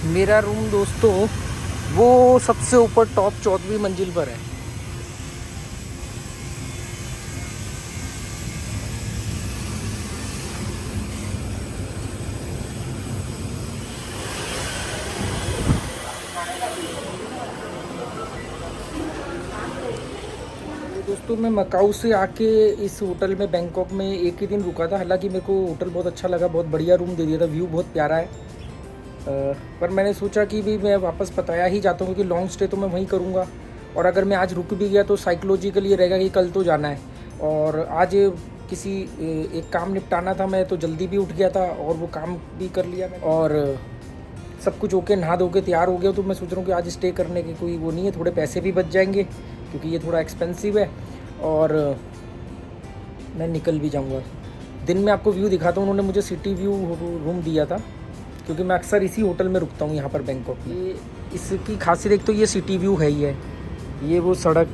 मेरा रूम दोस्तों वो सबसे ऊपर टॉप 14वीं मंजिल पर है। तो दोस्तों मैं मकाऊ से आके इस होटल में बैंकॉक में एक ही दिन रुका था। हालांकि मेरे को होटल बहुत अच्छा लगा, बहुत बढ़िया रूम दे दिया था, व्यू बहुत प्यारा है। पर मैंने सोचा कि भी मैं वापस पताया ही जाता हूँ क्योंकि लॉन्ग स्टे तो मैं वहीं करूँगा। और अगर मैं आज रुक भी गया तो साइकोलॉजिकल ये रहेगा कि कल तो जाना है। और आज किसी एक काम निपटाना था, मैं तो जल्दी भी उठ गया था और वो काम भी कर लिया मैंने। और सब कुछ ओके, नहा धो के तैयार हो गया। तो मैं सोच रहा हूँ कि आज स्टे करने की कोई वो नहीं है, थोड़े पैसे भी बच जाएंगे क्योंकि ये थोड़ा एक्सपेंसिव है। और मैं निकल भी जाऊँगा। दिन में आपको व्यू दिखाता हूँ। उन्होंने मुझे सिटी व्यू रूम दिया था क्योंकि मैं अक्सर इसी होटल में रुकता हूँ यहाँ पर बैंकॉक में। ये इसकी खासियत एक तो ये सिटी व्यू है ही है। ये वो सड़क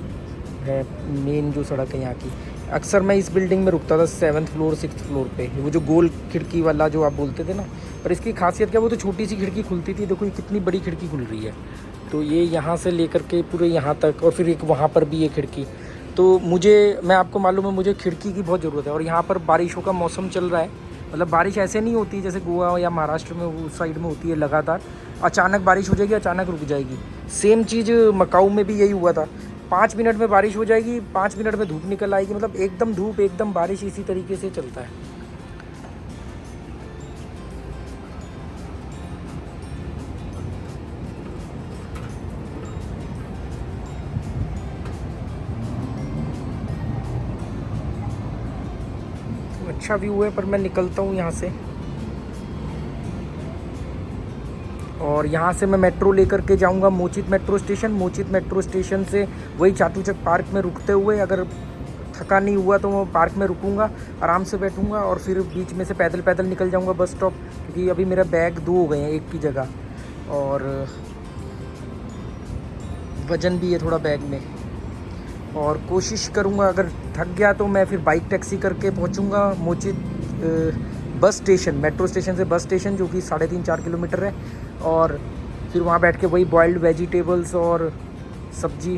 है, मेन जो सड़क है यहाँ की। अक्सर मैं इस बिल्डिंग में रुकता था 7th फ्लोर 6th फ्लोर पे, वो जो गोल खिड़की वाला जो आप बोलते थे ना। पर इसकी खासियत क्या, वो तो छोटी सी खिड़की खुलती थी, देखो ये कितनी बड़ी खिड़की खुल रही है। तो ये यहाँ से लेकर के पूरे यहाँ तक, और फिर एक वहाँ पर भी ये खिड़की। तो मैं आपको मालूम है मुझे खिड़की की बहुत ज़रूरत है। और यहाँ पर बारिशों का मौसम चल रहा है, मतलब बारिश ऐसे नहीं होती जैसे गोवा या महाराष्ट्र में उस साइड में होती है लगातार। अचानक बारिश हो जाएगी, अचानक रुक जाएगी। सेम चीज़ मकाऊ में भी यही हुआ था। 5 मिनट में बारिश हो जाएगी, 5 मिनट में धूप निकल आएगी, मतलब एकदम धूप एकदम बारिश, इसी तरीके से चलता है। तो अच्छा व्यू है, पर मैं निकलता हूँ यहाँ से। और यहाँ से मैं मेट्रो लेकर के जाऊँगा मोचित मेट्रो स्टेशन। मोचित मेट्रो स्टेशन से वही चाटुचक पार्क में रुकते हुए, अगर थका नहीं हुआ तो मैं पार्क में रुकूंगा, आराम से बैठूंगा और फिर बीच में से पैदल पैदल निकल जाऊंगा बस स्टॉप। क्योंकि अभी मेरा बैग 2 हो गए हैं एक की जगह, और वज़न भी है थोड़ा बैग में। और कोशिश करूंगा, अगर थक गया तो मैं फिर बाइक टैक्सी करके पहुंचूंगा मोचित बस स्टेशन, मेट्रो स्टेशन से बस स्टेशन, जो कि 3.5-4 किलोमीटर है। और फिर वहाँ बैठ के वही बॉइल्ड वेजिटेबल और सब्जी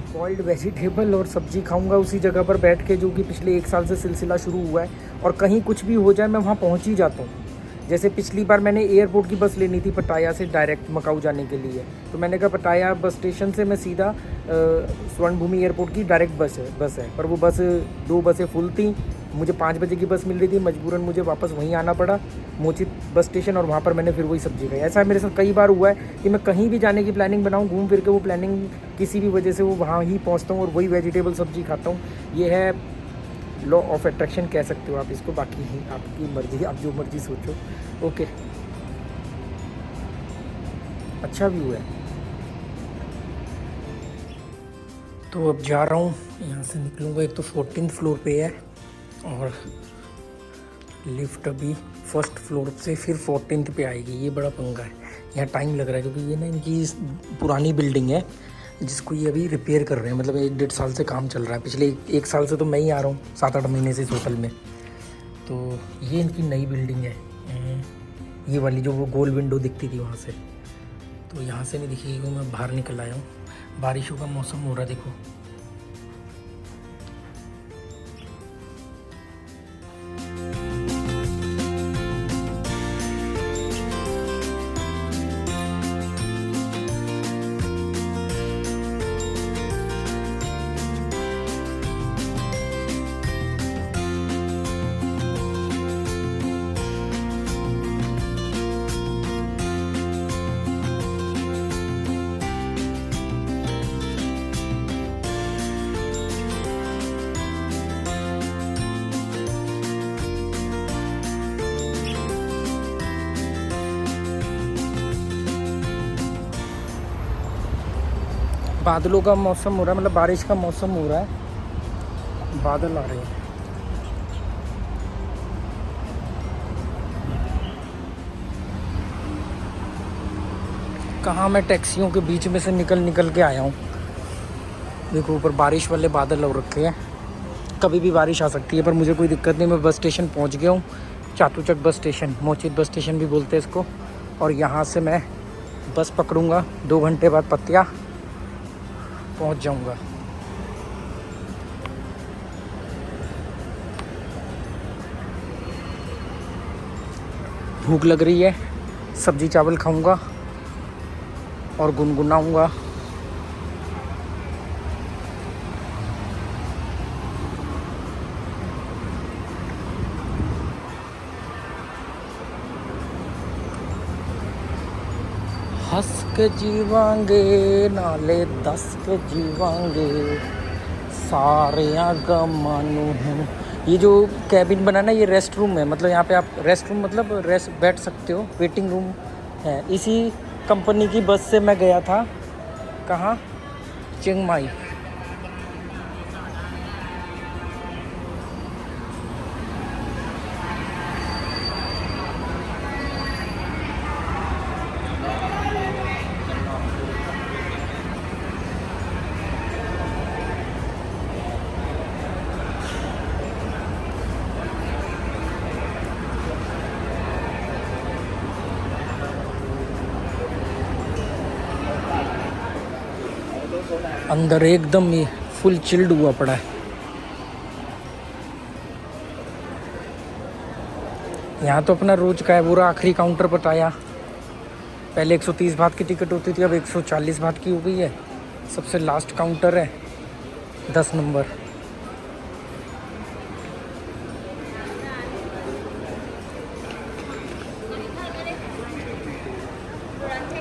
खाऊंगा उसी जगह पर बैठ के, जो कि पिछले 1 साल से सिलसिला शुरू हुआ है। और कहीं कुछ भी हो जाए मैं वहाँ पहुँच ही जाता हूँ। जैसे पिछली बार मैंने एयरपोर्ट की बस लेनी थी पटाया से डायरेक्ट मकाऊ जाने के लिए, तो मैंने कहा पटाया बस स्टेशन से मैं सीधा स्वर्ण भूमि एयरपोर्ट की डायरेक्ट बस है। पर वो बस 2 बसें फुल थी, मुझे 5 बजे की बस मिल रही थी, मजबूरन मुझे वापस वहीं आना पड़ा मोचित बस स्टेशन। और वहाँ पर मैंने फिर वही सब्जी खाई। ऐसा मेरे साथ कई बार हुआ है कि मैं कहीं भी जाने की प्लानिंग बनाऊँ, घूम फिर के वो प्लानिंग किसी भी वजह से वो वहाँ ही पहुँचता हूँ और वही वेजिटेबल सब्जी खाता हूँ। ये है लॉ ऑफ अट्रैक्शन कह सकते हो आप इसको, बाकी ही आपकी मर्जी, आप जो मर्जी सोचो। ओके, अच्छा व्यू है। तो अब जा रहा हूँ, यहाँ से निकलूँगा। एक तो 14th फ्लोर पे है और लिफ्ट अभी 1st फ्लोर से फिर 14th पे आएगी। ये बड़ा पंगा है, यहाँ टाइम लग रहा है क्योंकि ये ना इनकी पुरानी बिल्डिंग है जिसको ये अभी रिपेयर कर रहे हैं। मतलब 1-1.5 साल से काम चल रहा है। पिछले 1 साल से तो मैं ही आ रहा हूँ, 7-8 महीने से इस होटल में। तो ये इनकी नई बिल्डिंग है, ये वाली जो वो गोल विंडो दिखती थी वहाँ से। तो यहाँ से नहीं दिखेगी क्योंकि मैं बाहर निकल आया हूँ। बारिशों का मौसम हो रहा है देखो। बादलों का मौसम हो रहा है, मतलब बारिश का मौसम हो रहा है, बादल आ रहे हैं। कहाँ मैं टैक्सियों के बीच में से निकल के आया हूँ। देखो ऊपर बारिश वाले बादल हो रखे हैं, कभी भी बारिश आ सकती है। पर मुझे कोई दिक्कत नहीं, मैं बस स्टेशन पहुँच गया हूँ। चाटुचक बस स्टेशन, मोचित बस स्टेशन भी बोलते हैं इसको। और यहाँ से मैं बस पकड़ूंगा, 2 घंटे बाद पतिया पहुंच जाऊंगा। भूख लग रही है, सब्जी चावल खाऊंगा और गुनगुनाऊंगा। हंस के जीवांगे नाले दस के जीवांगे सारे गमानू हैं। ये जो कैबिन बना ना, ये रेस्ट रूम है, मतलब यहाँ पे आप रेस्ट रूम मतलब रेस्ट बैठ सकते हो, वेटिंग रूम है। इसी कंपनी की बस से मैं गया था, कहाँ, चिंग माई। अंदर एकदम ही फुल चिल्ड हुआ पड़ा है। यहाँ तो अपना रोज का है, पूरा आखिरी काउंटर पर आया। पहले 130 बात की टिकट होती थी, अब 140 बात की हो गई है। सबसे लास्ट काउंटर है 10 नंबर।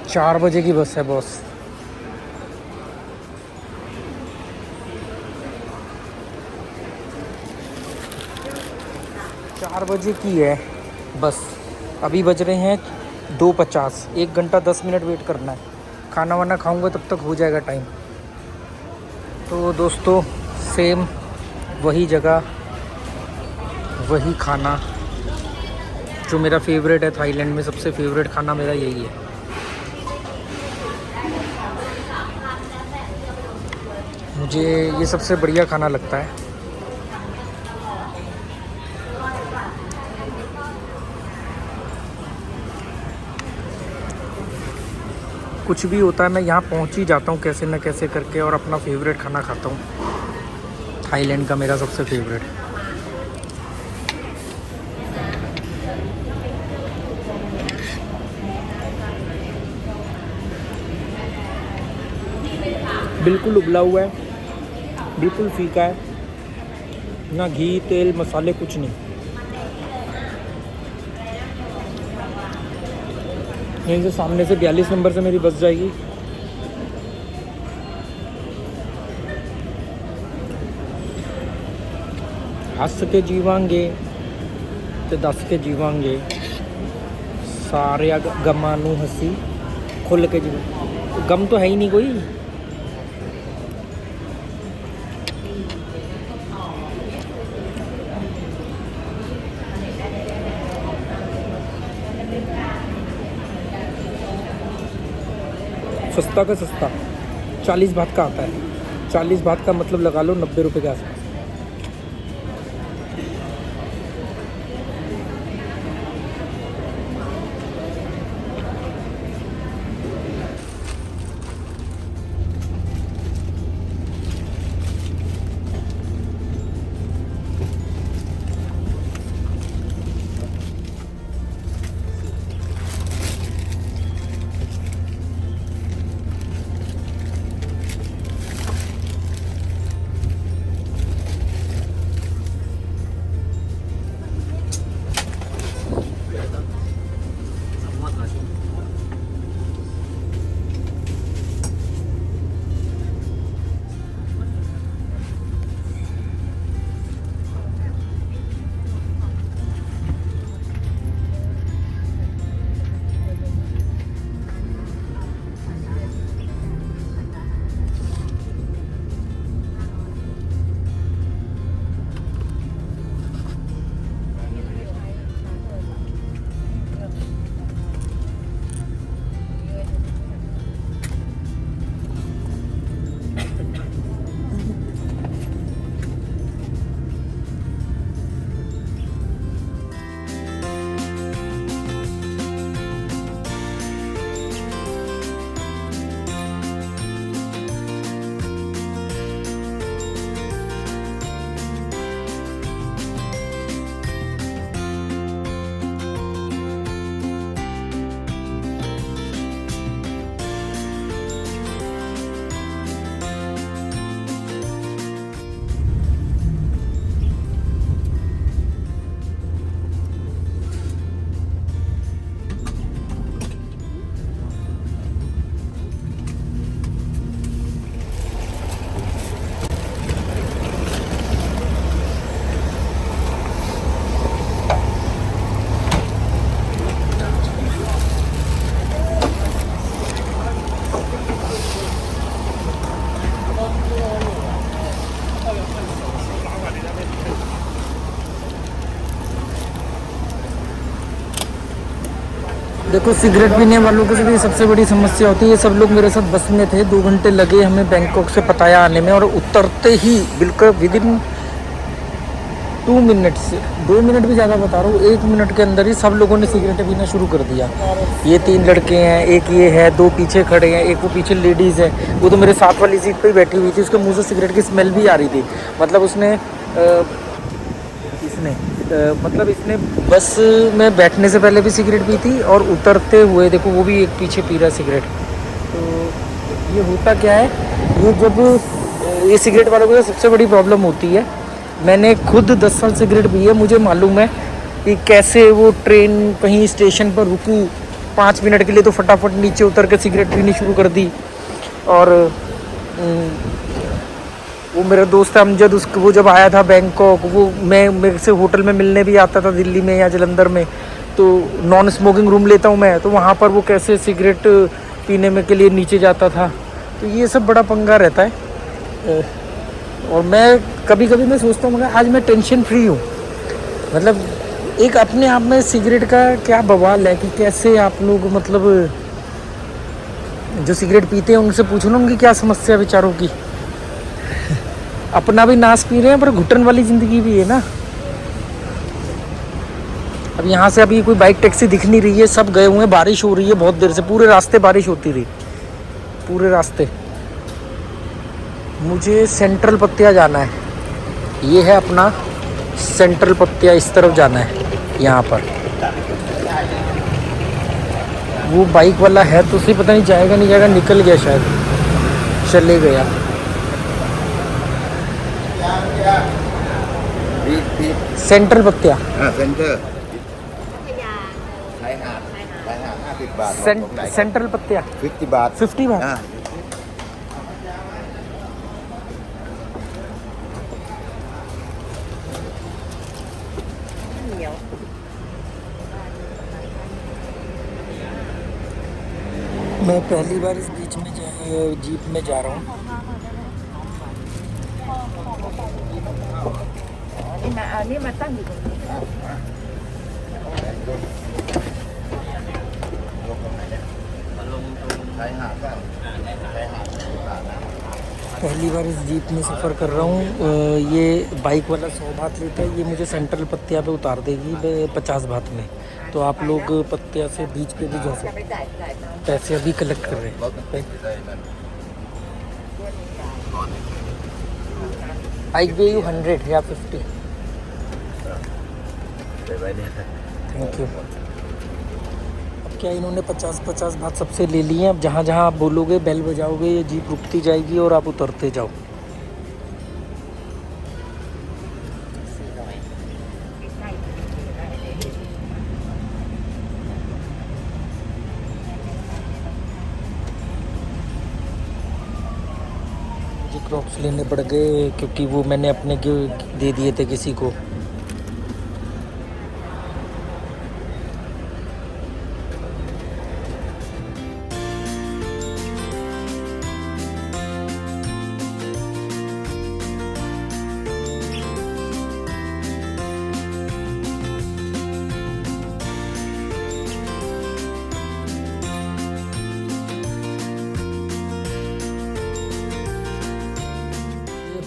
चार बजे की बस है बॉस। चार बजे की है बस। अभी बज रहे हैं 2:50, 1 घंटा 10 मिनट वेट करना है। खाना वाना खाऊंगा तब तक हो जाएगा टाइम। तो दोस्तों, सेम वही जगह, वही खाना जो मेरा फेवरेट है। थाईलैंड में सबसे फेवरेट खाना मेरा यही है। मुझे ये सबसे बढ़िया खाना लगता है। कुछ भी होता है, मैं यहाँ पहुँच ही जाता हूँ कैसे न कैसे करके, और अपना फेवरेट खाना खाता हूँ। थाईलैंड का मेरा सबसे फेवरेट। बिल्कुल उबला हुआ है, बिल्कुल फीका है, ना घी तेल मसाले कुछ नहीं। यहीं से सामने से 42 नंबर से मेरी बस जाएगी। हंस के जीवांगे ते दस के जीवांगे सारे गमानू हंसी खुल के जीवा। गम तो है ही नहीं कोई। सस्ता का सस्ता 40 बात का आता है। 40 बात का मतलब लगा लो 90 रुपये के आसपास। देखो सिगरेट पीने वालों की भी सबसे बड़ी समस्या होती है। ये सब लोग मेरे साथ बस में थे, 2 घंटे लगे हमें बैंकॉक से पटाया आने में, और उतरते ही बिल्कुल विदिन 2 मिनट से 2 मिनट भी ज़्यादा बता रहा हूँ, 1 मिनट के अंदर ही सब लोगों ने सिगरेटें पीना शुरू कर दिया। ये 3 लड़के हैं, एक ये है, 2 पीछे खड़े हैं, एक वो पीछे लेडीज़ है, वो तो मेरे साथ वाली सीट पे ही बैठी हुई थी, उसके मुंह से सिगरेट की स्मेल भी आ रही थी। मतलब इसने बस में बैठने से पहले भी सिगरेट पी थी, और उतरते हुए देखो वो भी एक पीछे पी रहा सिगरेट। तो ये होता क्या है, ये जब ये सिगरेट वालों को सबसे बड़ी प्रॉब्लम होती है। मैंने खुद 10 साल सिगरेट पी है, मुझे मालूम है कि कैसे वो ट्रेन कहीं स्टेशन पर रुकी 5 मिनट के लिए तो फटाफट नीचे उतर के सिगरेट पीनी शुरू कर दी। और वो मेरा दोस्त अमजद, उसको वो जब आया था बैंकॉक, वो मैं मेरे से होटल में मिलने भी आता था दिल्ली में या जलंधर में, तो नॉन स्मोकिंग रूम लेता हूँ मैं, तो वहाँ पर वो कैसे सिगरेट पीने में के लिए नीचे जाता था। तो ये सब बड़ा पंगा रहता है। और मैं कभी कभी मैं सोचता हूँ मगर आज मैं टेंशन फ्री हूँ। मतलब एक अपने आप में सिगरेट का क्या बवाल है कि कैसे आप लोग, मतलब जो सिगरेट पीते हैं उनसे पूछो ना उनकी क्या समस्या बेचारों की। अपना भी नाश पी रहे हैं, पर घुटन वाली ज़िंदगी भी है ना। अब यहाँ से अभी कोई बाइक टैक्सी दिख नहीं रही है, सब गए हुए हैं, बारिश हो रही है बहुत देर से, पूरे रास्ते बारिश होती रही, पूरे रास्ते। मुझे सेंट्रल पत्तिया जाना है, ये है अपना सेंट्रल पत्तिया, इस तरफ जाना है। यहाँ पर वो बाइक वाला है तो उसे पता नहीं जाएगा नहीं जाएगा, निकल गया शायद, चले गया। सेंट्रल पत्तिया, सेंट्रल पत्तिया 50 बात 50 बात। मैं पहली बार इस बीच में जीप में जा रहा हूँ। पहली बार इस जीप में सफ़र कर रहा हूँ। ये बाइक वाला 100 बात लेता है, ये मुझे सेंट्रल पत्तिया पे उतार देगी 50 बात में। तो आप लोग पत्तिया से बीच पे भी जा सकते, पैसे अभी कलेक्ट कर रहे हैं। आई पे यू 100 या 50। Thank you. अब क्या इन्होंने 50 बात सबसे ले लिए हैं। अब जहाँ जहाँ आप बोलोगे, बेल बजाओगे, ये जीप रुकती जाएगी और आप उतरते जाओ। मुझे क्रॉक्स लेने पड़ गए क्योंकि वो मैंने अपने दे दिए थे किसी को।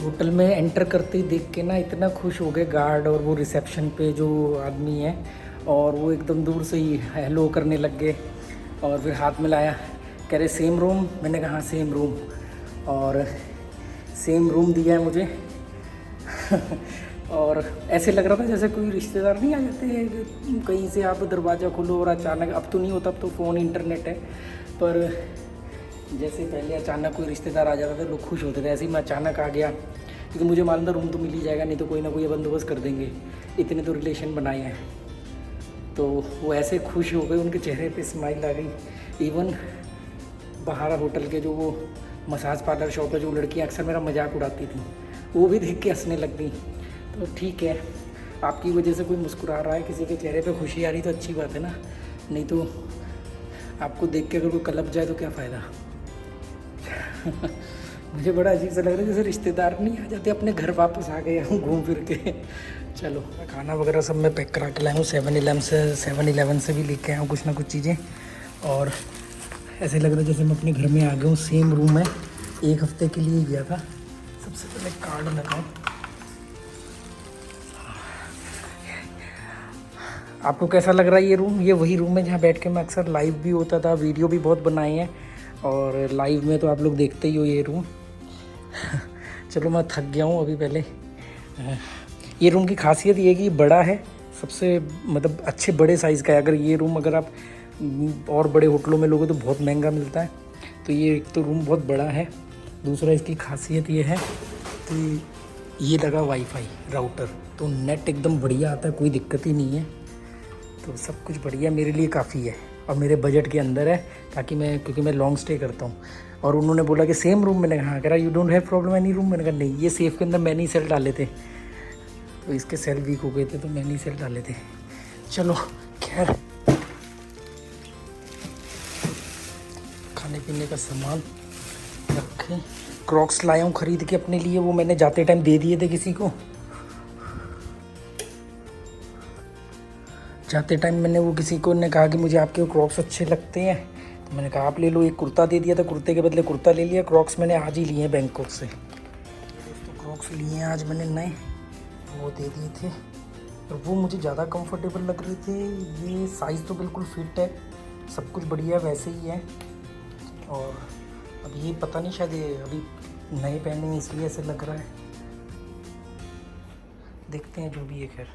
होटल में एंटर करते ही देख के ना इतना खुश हो गए गार्ड और वो रिसेप्शन पे जो आदमी है, और वो एकदम दूर से ही हेलो करने लग गए। और फिर हाथ मिलाया, कह रहे सेम रूम। मैंने कहा सेम रूम, और सेम रूम दिया है मुझे। और ऐसे लग रहा था जैसे कोई रिश्तेदार नहीं आ जाते हैं कहीं से, आप दरवाज़ा खोलो और अचानक, अब तो नहीं होता, अब तो फ़ोन इंटरनेट है, पर जैसे पहले अचानक कोई रिश्तेदार आ जाता था लोग खुश होते थे, ऐसे ही मैं अचानक आ गया क्योंकि मुझे मालूम था रूम तो मिल ही जाएगा, नहीं तो कोई ना कोई बंदोबस्त कर देंगे, इतने तो रिलेशन बनाए हैं। तो वो ऐसे खुश हो गए, उनके चेहरे पे स्माइल आ गई। इवन बाहर होटल के जो वो मसाज पार्लर शॉप है, जो लड़कियाँ अक्सर मेरा मजाक उड़ाती थी, वो भी देख के हंसने लग गई। तो ठीक है, आपकी वजह से कोई मुस्कुरा रहा है, किसी के चेहरे पे खुशी आ रही तो अच्छी बात है ना, नहीं तो आपको देख के अगर कोई कलप जाए तो क्या फ़ायदा। मुझे बड़ा अजीब सा लग रहा है जैसे रिश्तेदार नहीं आ जाते, अपने घर वापस आ गए हम घूम फिर के। चलो खाना वगैरह सब मैं पैक करा के लाया हूँ 7-Eleven से भी लेके आया हूँ कुछ ना कुछ चीज़ें। और ऐसे लग रहा है जैसे मैं अपने घर में आ गया हूँ। सेम रूम है, 1 हफ्ते के लिए गया था। सबसे पहले कार्ड लगाऊँ। आपको कैसा लग रहा है ये रूम? ये वही रूम है जहाँ बैठ के मैं अक्सर लाइव भी होता था, वीडियो भी बहुत बनाए हैं। और लाइव में तो आप लोग देखते ही हो ये रूम। चलो मैं थक गया हूँ अभी। पहले ये रूम की खासियत ये है कि बड़ा है, सबसे मतलब अच्छे बड़े साइज़ का है। अगर ये रूम अगर आप और बड़े होटलों में लोगे तो बहुत महंगा मिलता है। तो ये एक तो रूम बहुत बड़ा है, दूसरा इसकी खासियत ये है कि ये लगा वाईफाई राउटर, तो नेट एकदम बढ़िया आता है, कोई दिक्कत ही नहीं है। तो सब कुछ बढ़िया मेरे लिए काफ़ी है और मेरे बजट के अंदर है, ताकि क्योंकि मैं लॉन्ग स्टे करता हूँ। और उन्होंने बोला कि सेम रूम, मैंने कहा कह रहा you don't have problem any room. मैंने कहा नहीं, ये सेफ के अंदर मैंने ही सेल डाले थे, तो इसके सेल वीक हो गए थे तो मैंने ही सेल डाले थे। चलो खैर, खाने पीने का सामान रखें। क्रॉक्स लाया हूँ ख़रीद के अपने लिए, वो मैंने जाते टाइम दे दिए थे किसी को। जाते टाइम मैंने वो किसी को ने कहा कि मुझे आपके क्रॉक्स अच्छे लगते हैं, तो मैंने कहा आप ले लो। एक कुर्ता दे दिया था, कुर्ते के बदले कुर्ता ले लिया। क्रॉक्स मैंने आज ही लिए हैं बैंकॉक से। दोस्तों क्रॉक्स लिए हैं आज मैंने नए, वो दे दिए थे और वो मुझे ज़्यादा कंफर्टेबल लग रहे थे। ये साइज़ तो बिल्कुल फिट है, सब कुछ बढ़िया वैसे ही है। और अब ये पता नहीं, शायद ये अभी नए पहने इसलिए ऐसे लग रहा है। देखते हैं जो भी है। खैर